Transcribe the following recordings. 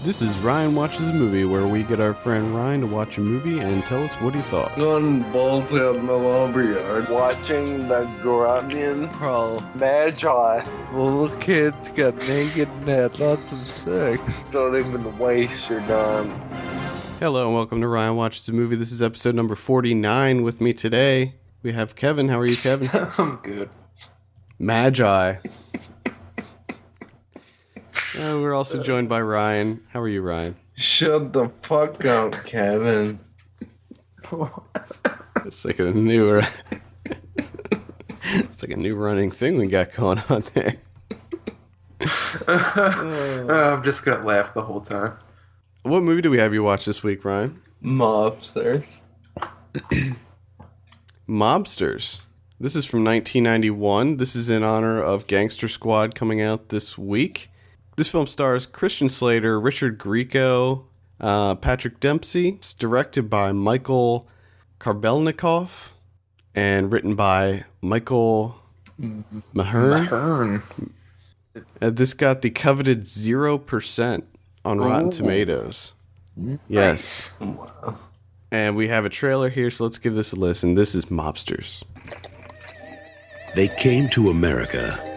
This is Ryan Watches a Movie, where we get our friend Ryan to watch a movie and tell us what he thought. Going balls out in the lumberyard. Watching the grunion crawl. Magi. Little kids got naked and had lots of sex. Don't even waste your time. Hello and welcome to Ryan Watches a Movie. This is episode number 49. With me today, we have Kevin. How are you, Kevin? I'm good. Magi. We're also joined by Ryan. How are you, Ryan? Shut the fuck up, Kevin. It's like a new it's like a new running thing we got going on there. I'm just gonna laugh the whole time. What movie do we have you watch this week, Ryan? Mobsters. Mobsters. This is from 1991. This is in honor of Gangster Squad coming out this week. This film stars Christian Slater, Richard Grieco, Patrick Dempsey. It's directed by Michael Karbelnikoff and written by Michael Mahern. This got the coveted 0% on Rotten Tomatoes. Yes. Wow. And we have a trailer here, so let's give this a listen. This is Mobsters. They came to America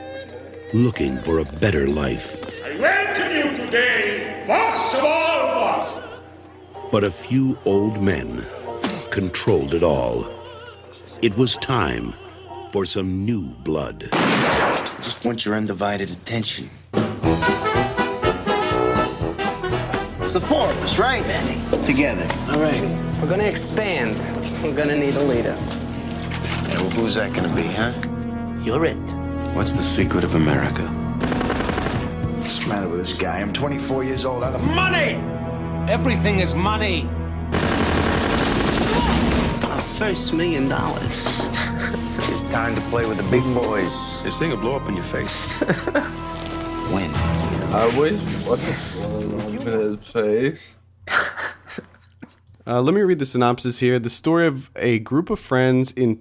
looking for a better life. I welcome you today, boss of all boss. But a few old men controlled it all. It was time for some new blood. Just want your undivided attention. It's the four of us, right? Together. All right. If we're gonna expand, we're gonna need a leader. Yeah, well, who's that gonna be, huh? You're it. What's the secret of America? What's the matter with this guy? I'm 24 years old. How the Money! Everything is money. Our first $1 million. It's time to play with the big boys. This thing will blow up in your face. When? I wish what was going on in his face. Let me read the synopsis here. The story of a group of friends in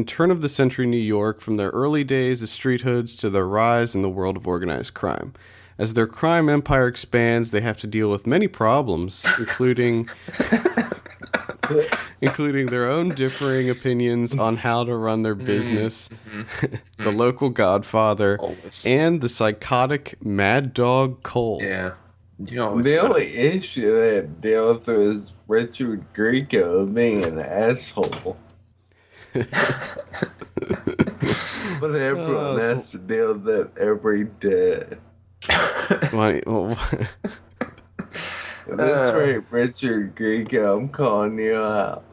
turn-of-the-century New York, from their early days as street hoods to their rise in the world of organized crime. As their crime empire expands, they have to deal with many problems, including their own differing opinions on how to run their business, the local godfather, and the psychotic Mad Dog Cole. Yeah. The only issue they had to deal with was Richard Grieco being an asshole. But everyone has to deal with that every day. That's right, Richard Grieco. I'm calling you out.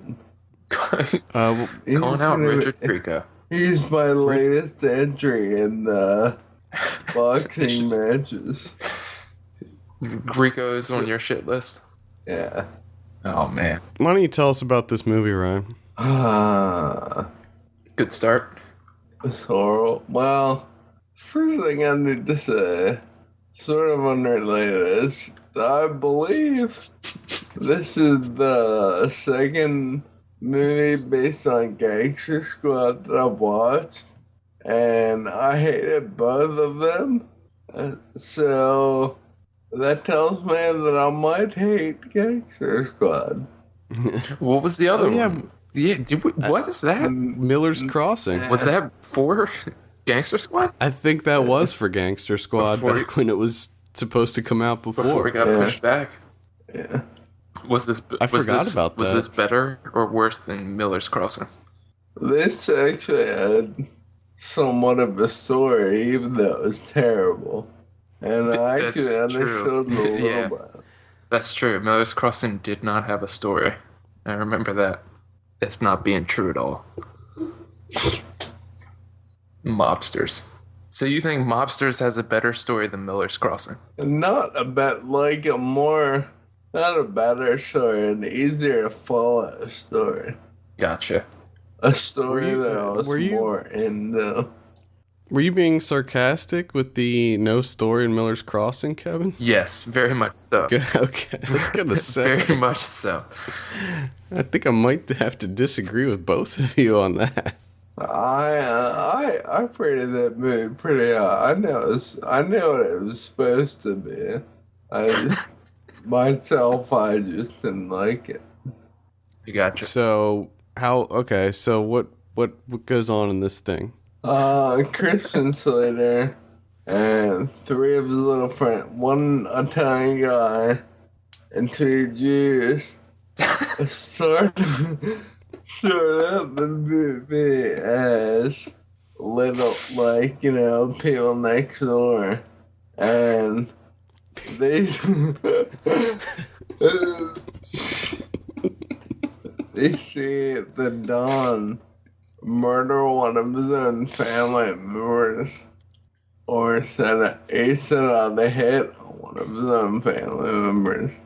Calling out Richard Grieco. He's my latest entry in the boxing matches. Grieco is on your shit list. Yeah. Oh man. Why don't you tell us about this movie, Ryan? Good start. So, well, first thing I need to say, sort of unrelated, is I believe this is the second movie based on Gangster Squad that I've watched, and I hated both of them. So that tells me that I might hate Gangster Squad. What was the other one? Yeah, what is that? Miller's Crossing. Was that for Gangster Squad? I think that was for Gangster Squad back when it was supposed to come out before it got pushed back. Yeah. Was this about that. Was this better or worse than Miller's Crossing? This actually had somewhat of a story, even though it was terrible. And I actually understood a little bit. That's true. Miller's Crossing did not have a story. I remember that. It's not being true at all. Mobsters. So you think Mobsters has a better story than Miller's Crossing? Not a better story, an easier to follow story. Gotcha. A story that I was more into. Were you being sarcastic with the no story in Miller's Crossing, Kevin? Yes, very much so. Okay, I was gonna say. Very much so. I think I might have to disagree with both of you on that. I rated that movie pretty high. I know what it was supposed to be. myself, I just didn't like it. You gotcha. So what goes on in this thing? Christian Slater and three of his little friends, one Italian guy and two Jews, start up the movie as little, like, people next door. And they see the Don murder one of his own family members, or set out to hit one of his own family members.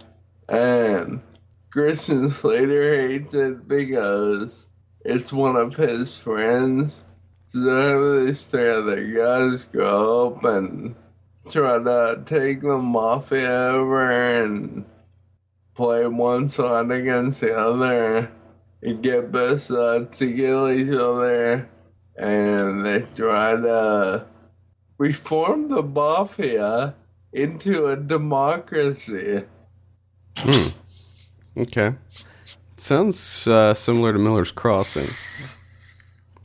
And Christian Slater hates it because it's one of his friends. So these three other guys go up and try to take the mafia over and play one side against the other and get both sides to kill each other. And they try to reform the mafia into a democracy. Okay. Sounds similar to Miller's Crossing.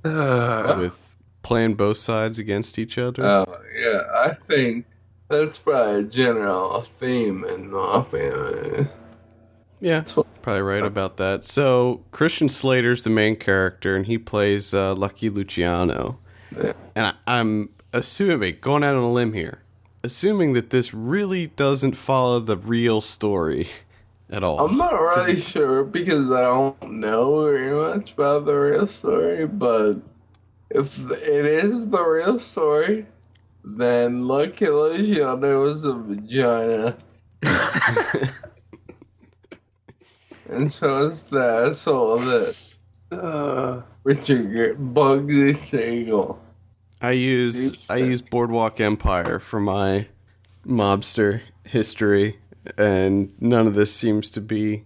With playing both sides against each other. Oh, yeah, I think that's probably a general theme in mafia. Yeah, probably right about that. So Christian Slater's the main character, and he plays Lucky Luciano. Yeah. And I'm assuming, going out on a limb here, assuming that this really doesn't follow the real story at all. I'm not really sure because I don't know very much about the real story, but if it is the real story, then Lucky Luciano was a vagina. And so is the asshole that Richard Bugsy Siegel. I use Boardwalk Empire for my mobster history, and none of this seems to be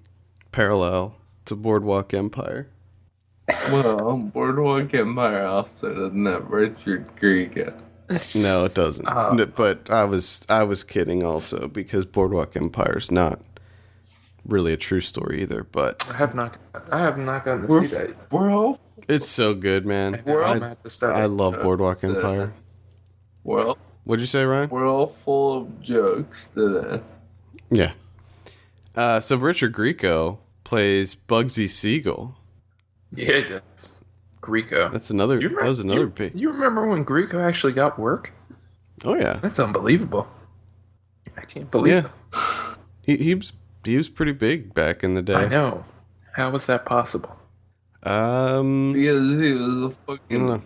parallel to Boardwalk Empire. Well, Boardwalk Empire also doesn't have Richard Grieco. No, it doesn't. But I was kidding also, because Boardwalk Empire's not really a true story either. But I have not gotten to see that. it's so good, man. I love Boardwalk Empire. Well, What'd you say, Ryan? we're all full of jokes today. Yeah. So Richard Grieco plays Bugsy Siegel. Yeah, it does. Grieco. That was another big. You remember when Grieco actually got work? Oh yeah. That's unbelievable. I can't believe it. He was pretty big back in the day. I know. How was that possible? Because he was a fucking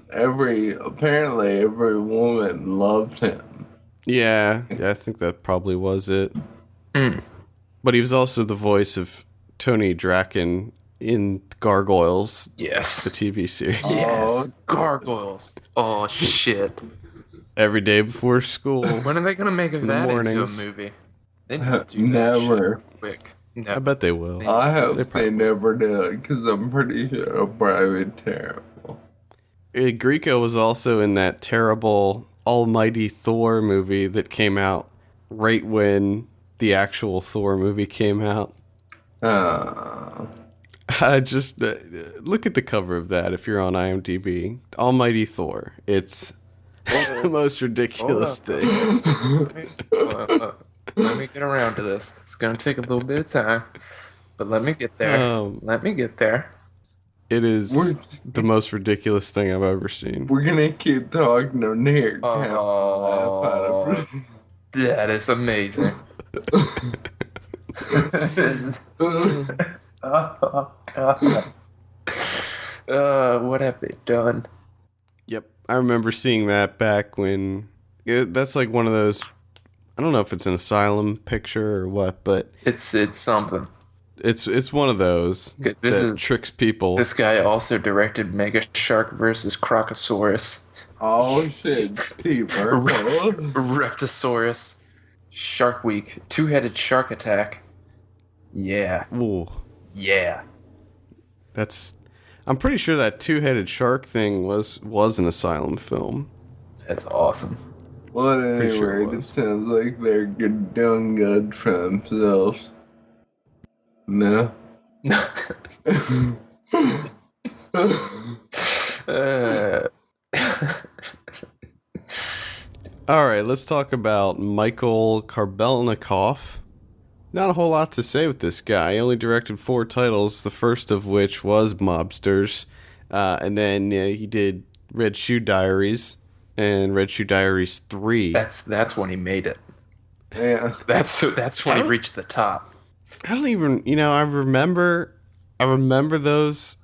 apparently every woman loved him. Yeah, I think that probably was it. But he was also the voice of Tony Draken in Gargoyles. Yes. The TV series. Yes. Gargoyles. Oh, shit. Every day before school. When are they going to make that into a mornings. movie? They need to do Never. that shit quick. I bet they will. I hope they never do it because I'm pretty sure it'll probably be terrible. Grieco was also in that terrible Almighty Thor movie that came out right when the actual Thor movie came out. I just look at the cover of that if you're on IMDb. Almighty Thor. It's the most ridiculous thing. Let me get around to this. It's going to take a little bit of time, but let me get there. Let me get there. It is the most ridiculous thing I've ever seen. We're going to keep talking on here. That is amazing. Oh, God. What have they done? Yep. I remember seeing that back when... that's like one of those... I don't know if it's an asylum picture or what, but... It's something. It's one of those that tricks people. This guy also directed Mega Shark vs. Crocosaurus. Oh, shit. Reptosaurus. Shark Week. Two-headed shark attack. Yeah. Ooh. Yeah. I'm pretty sure that two-headed shark thing was an asylum film. That's awesome. Well, Pretty sure it anyway, it was. sounds like they're doing good for themselves. No? Uh, All right, let's talk about Michael Karbelnikov. Not a whole lot to say with this guy. He only directed 4 titles, the first of which was Mobsters. And then he did Red Shoe Diaries and Red Shoe Diaries 3. that's when he made it. Yeah. That's when he reached the top. I don't even, I remember those.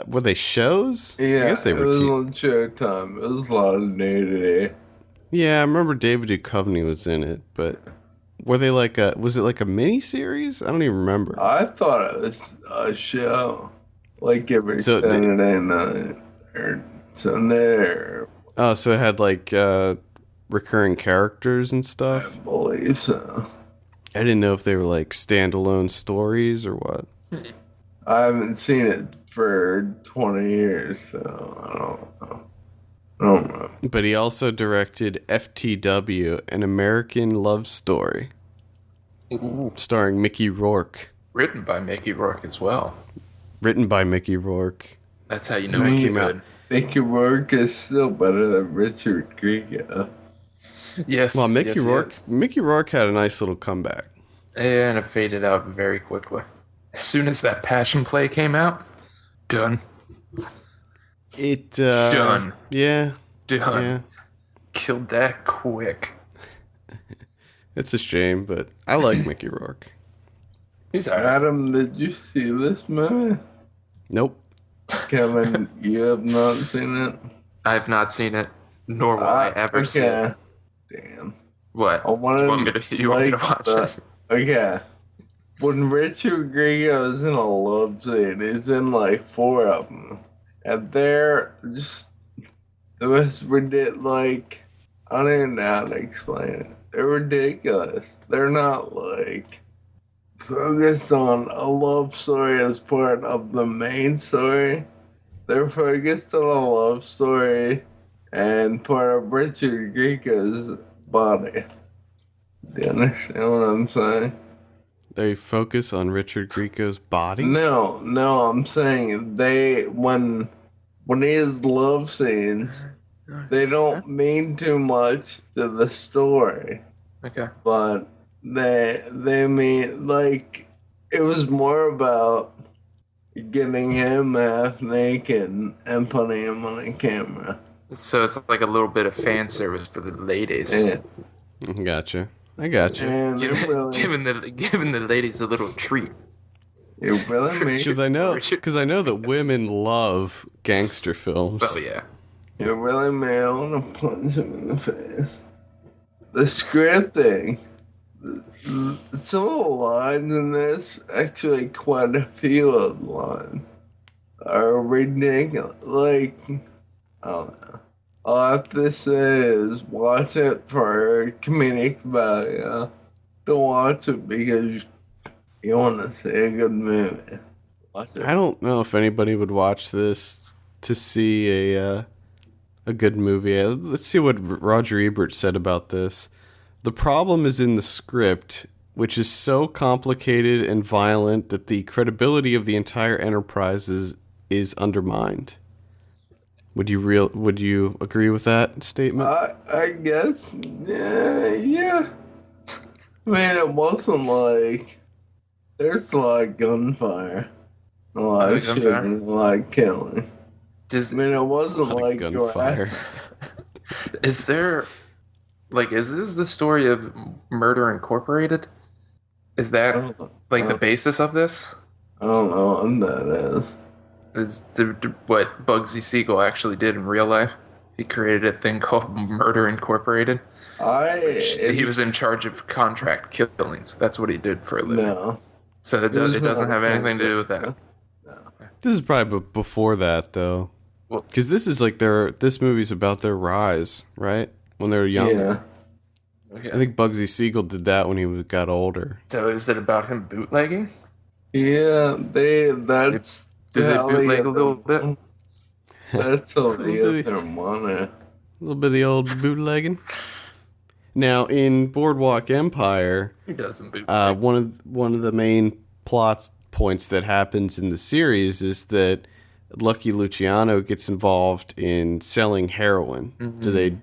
Were they shows? Yeah, I guess they it were. was on Showtime. It was a lot of day-to-day. Yeah, I remember David Duchovny was in it, but were they was it like a mini series? I don't even remember. I thought it was a show. Like every So Saturday night. Or Sunday, or Oh, so it had like recurring characters and I stuff? believe so. I didn't know if they were like standalone stories or what. I haven't seen it for 20 years, so I don't know. But he also directed FTW, An American Love Story, starring Mickey Rourke. Written by Mickey Rourke as well. Written by Mickey Rourke. That's how you know he's good. Mickey Rourke is still better than Richard Grieco. Yes. Well, Mickey yes, Rourke. yes. Mickey Rourke had a nice little comeback. And it faded out very quickly. As soon as that Passion Play came out, done. It Done. Yeah, Done. yeah. Killed that quick. It's a shame, but I like Mickey Rourke. He's alright. Adam, did you see this movie? Nope. Kevin, you have not seen it? I have not seen it, nor will I ever see it. Damn. What? I wanted, you want me to watch it? Okay. When Richard Grieco is in a love scene, he's in like 4 of them. And they're just the most ridiculous, like, I don't even know how to explain it. They're ridiculous. They're not like focused on a love story as part of the main story. They're focused on a love story and part of Richard Grieco's body. Do you understand what I'm saying? They focus on Richard Grieco's body? No, I'm saying when he has love scenes, they don't mean too much to the story. Okay. But they mean, like, it was more about getting him half naked and putting him on a camera. So it's like a little bit of fan service for the ladies. And, Gotcha. I gotcha. and it really, Giving the ladies a little treat. it really made Because I know that women love gangster films. Oh yeah. it really made me want to punch him in the face. The scripting, some of the lines in this, actually quite a few of the lines, are ridiculous. Like, I don't know. All I have to say is watch it for comedic value. Don't watch it because you want to see a good movie. Watch it. I don't know if anybody would watch this to see a good movie. Let's see what Roger Ebert said about this. The problem is in the script, which is so complicated and violent that the credibility of the entire enterprise is undermined. Would you agree with that statement? I guess, yeah. I mean, it wasn't like there's a lot of gunfire, a lot of shooting, a lot of killing. I mean, it wasn't like gunfire. Is there, like, is this the story of Murder Incorporated? Is that like the basis of this? I don't know what that is. It's what Bugsy Siegel actually did in real life. He created a thing called Murder Incorporated. He was in charge of contract killings. That's what he did for a living. No. So it doesn't have anything to do with that. This is probably before that, though. Well, because this is like this movie's about their rise, right? When they were young. Yeah. okay. I think Bugsy Siegel did that when he got older. So is it about him bootlegging? Yeah, that's... Did they bootleg a little bit? That's how they get their money. A little bit of the old bootlegging. Now, in Boardwalk Empire, Who doesn't bootleg? one of the main plot points that happens in the series is that Lucky Luciano gets involved in selling heroin. Mm-hmm.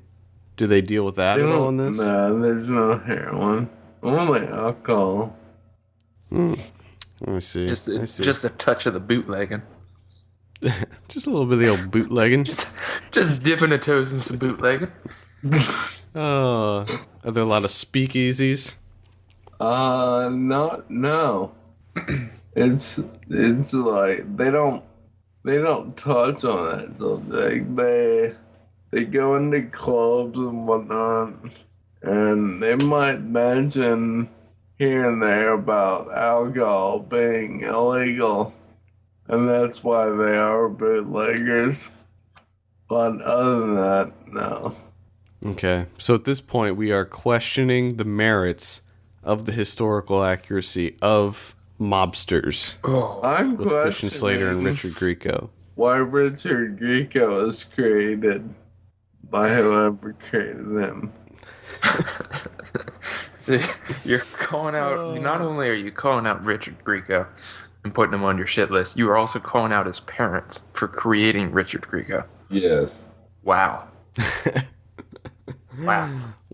Do they deal with that at all in this? No, there's no heroin. Only alcohol. Let me see. Just a touch of the bootlegging. Just a little bit of the old bootlegging. Just dipping the toes in some bootlegging. Are there a lot of speakeasies? No. It's like they don't touch on that subject. They go into clubs and whatnot, and they might mention here and there about alcohol being illegal, and that's why they are bootleggers. But other than that, no. Okay, so at this point, we are questioning the merits of the historical accuracy of Mobsters I'm with Christian Slater and Richard Grieco. Why Richard Grieco was created by whoever created him. See, you're calling out. Not only are you calling out Richard Grieco and putting him on your shit list, you are also calling out his parents for creating Richard Grieco. Yes. Wow.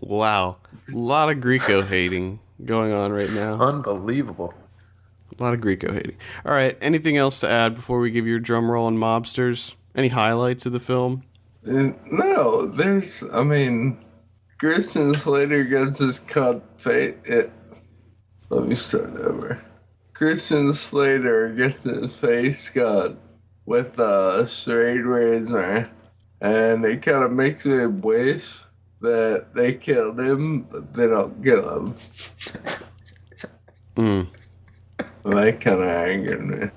Wow. A lot of Grieco hating going on right now. Unbelievable. A lot of Grieco hating. All right, anything else to add before we give your drum roll on Mobsters? Any highlights of the film? No, Christian Slater gets his cut face. Let me start over. Christian Slater gets his face cut with a straight razor, and it kind of makes me wish that they killed him, but they don't kill him. That kind of angered me.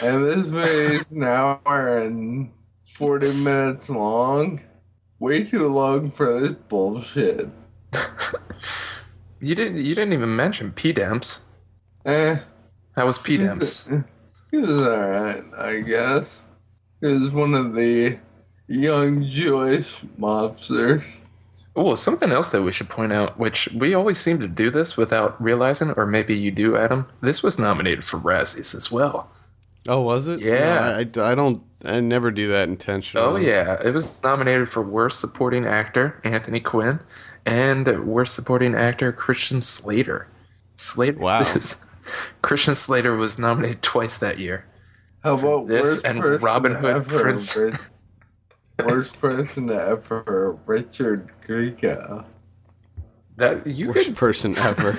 And this movie is an hour and 40 minutes long. Way too long for this bullshit. You didn't even mention P-Demps. How was P-Demps? He was alright, I guess. He was one of the young Jewish mobsters. Oh, something else that we should point out, which we always seem to do this without realizing, or maybe you do, Adam. This was nominated for Razzies as well. Oh, was it? Yeah. No, I never do that intentionally. Oh, yeah. It was nominated for Worst Supporting Actor, Anthony Quinn, and Worst Supporting Actor, Christian Slater. Wow. Christian Slater was nominated twice that year. How about this worst and person Robin Hood ever, Prince? Worst person ever, Richard Grieco. Worst person ever.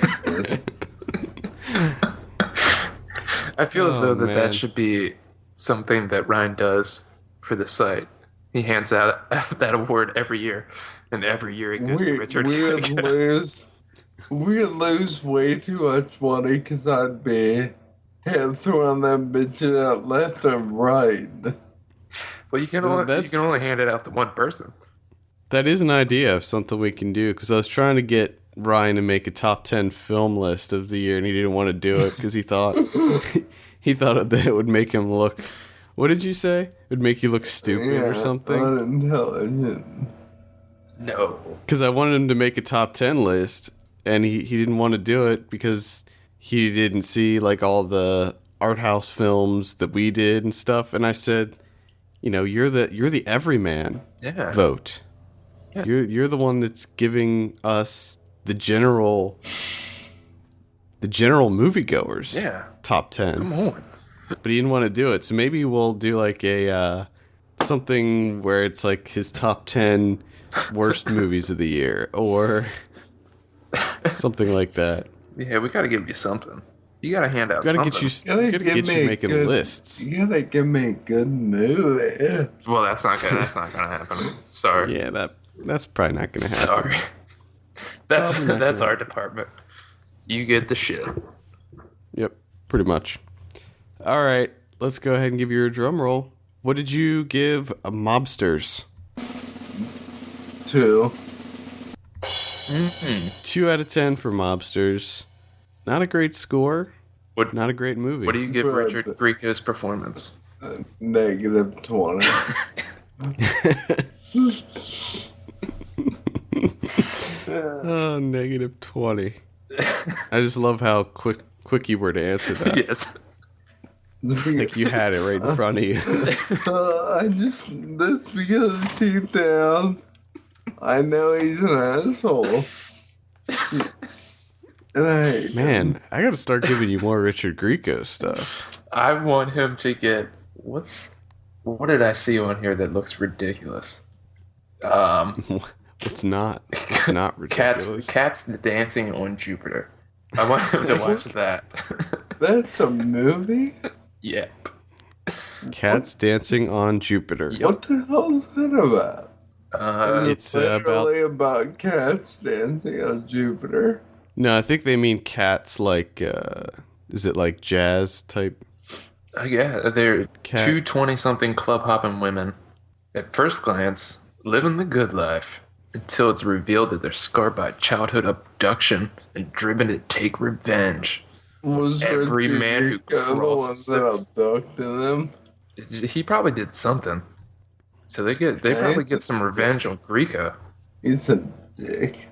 I feel as though that should be something that Ryan does for the site. He hands out that award every year, and every year it goes to Richard. We would lose way too much money because I'd be throwing them bitches out left and right. Well, you can only hand it out to one person. That is an idea of something we can do, because I was trying to get Ryan to make a top 10 film list of the year, and he didn't want to do it because he thought that it would make him look. What did you say? It would make you look stupid or something? Unintelligent. No. Because I wanted him to make a top 10 list, and he didn't want to do it because he didn't see like all the art house films that we did and stuff. And I said, you're the everyman vote. Yeah. You're the one that's giving us the general moviegoers top 10. Come on. But he didn't want to do it, so maybe we'll do like a something where it's like his top 10 worst movies of the year or something like that. Yeah, we got to give you something. You got to hand out something. Gotta get you making lists. You gotta give me a good movie. Well, that's not gonna happen. Sorry. Yeah, that's probably not gonna happen. Sorry. That's our department. You get the shit. Yep, pretty much. All right, let's go ahead and give you a drum roll. What did you give Mobsters? 2. 2 out of 10 for Mobsters. Not a great score. Not a great movie. What do you give Richard Grieco's performance? Negative 20. Oh, -20. I just love how quick you were to answer that. Yes. Like you had it right in front of you. That's because deep down, I know he's an asshole. Man, I gotta start giving you more Richard Grieco stuff. I want him to get what did I see on here that looks ridiculous? It's not ridiculous. Cats dancing on Jupiter. I want him to watch that. That's a movie? Yep. Cats dancing on Jupiter. Yep. What the hell is that about? It's literally about cats dancing on Jupiter. No, I think they mean cats like, is it like jazz type? Yeah, they're two 20-something club hopping women. At first glance, living the good life. Until it's revealed that they're scarred by childhood abduction and driven to take revenge. Was every Richard man who crosses the one that abducted them? He probably did something. So they probably get some revenge on Grieco. He's a dick.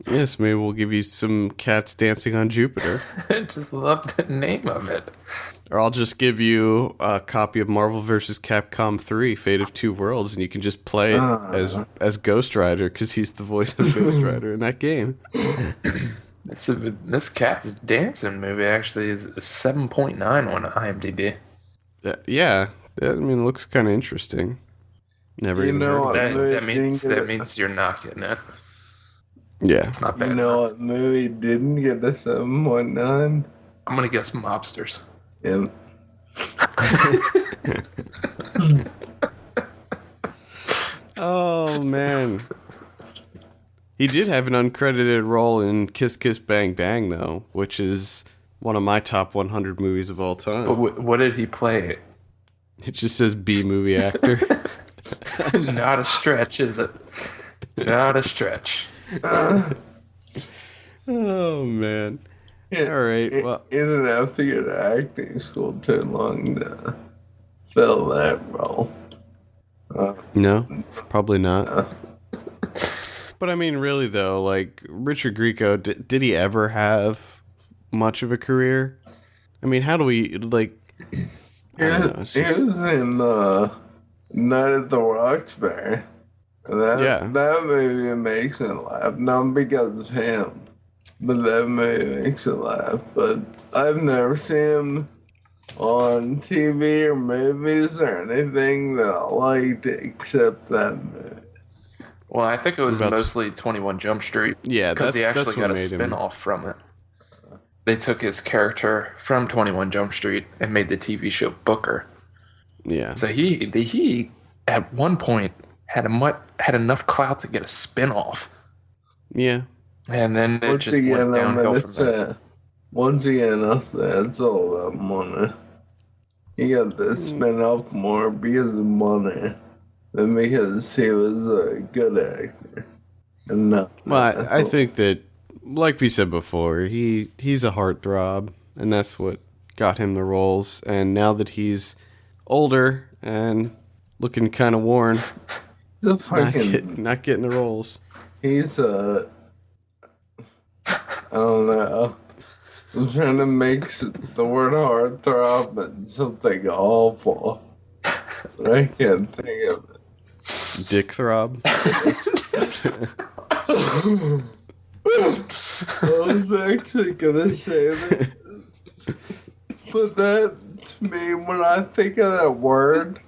Yes, maybe we'll give you some cats dancing on Jupiter. I just love the name of it. Or I'll just give you a copy of Marvel vs. Capcom 3, Fate of Two Worlds, and you can just play it as Ghost Rider, because he's the voice of Ghost Rider in that game. This Cats Dancing movie actually is 7.9 on IMDb. Yeah, I mean, it looks kind of interesting. Never even heard of it. That means you're not getting it. Yeah. It's not bad. You know what movie didn't get a 7.9? I'm going to guess Mobsters. Yeah. Oh, man. He did have an uncredited role in Kiss Kiss Bang Bang, though, which is one of my top 100 movies of all time. But what did he play? It just says B-movie actor. Not a stretch, is it? Not a stretch. Oh, man. All right, well. You didn't have to go to acting school too long to fill that role. No, probably not. But I mean, really, though, like, Richard Grieco, did he ever have much of a career? I mean, how do we, like... He was in Night at the Roxbury. That movie makes me laugh. Not because of him, but that movie makes me laugh. But I've never seen him on TV or movies or anything that I liked except that movie. Well, I think it was mostly 21 Jump Street. Yeah, because he actually got a spin-off from it. They took his character from 21 Jump Street and made the TV show Booker. Yeah. So he at one point had enough clout to get a spin-off. Yeah. And then it just went downhill from there. Once again, it's all about money. He got the spin-off more because of money than because he was a good actor. Well, I think that, like we said before, he's a heartthrob, and that's what got him the roles. And now that he's older and looking kind of worn, not getting the roles. He's I don't know. I'm trying to make the word heartthrob and something awful, but I can't think of it. Dick throb. I was actually gonna say that, but that to me, when I think of that word,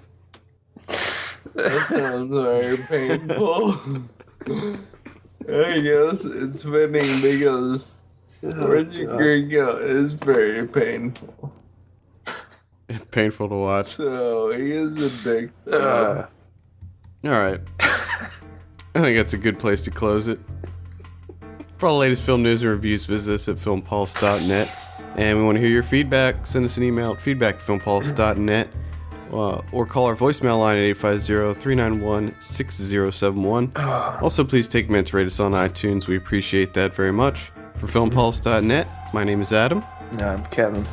that sounds very painful. I guess it's fitting because Richard Grieco is very painful. Painful to watch. So he is a dick. All right. I think that's a good place to close it. For all the latest film news and reviews, visit us at filmpulse.net. And we want to hear your feedback. Send us an email at feedback@filmpulse.net. Or call our voicemail line at 850-391-6071. Also, please take a minute to rate us on iTunes. We appreciate that very much. For filmpulse.net, my name is Adam. No, I'm Kevin.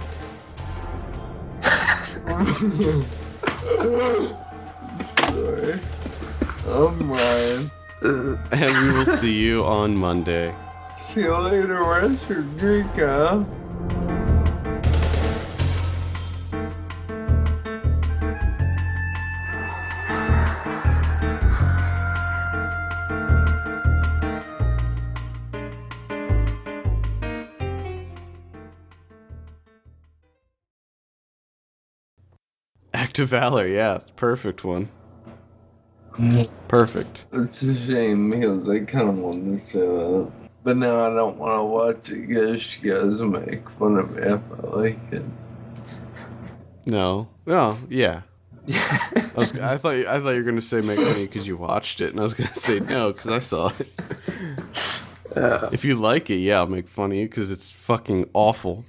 Sorry. I'm Ryan. And we will see you on Monday. See you later, Richard Grieco. Act of Valor, yeah. Perfect one. Perfect. It's a shame because I kind of wanted to say that. But now I don't want to watch it because you guys make fun of me if I like it. No. Oh, yeah. I thought you were going to say make funny because you watched it, and I was going to say no because I saw it. If you like it, yeah, I'll make fun of you because it's fucking awful.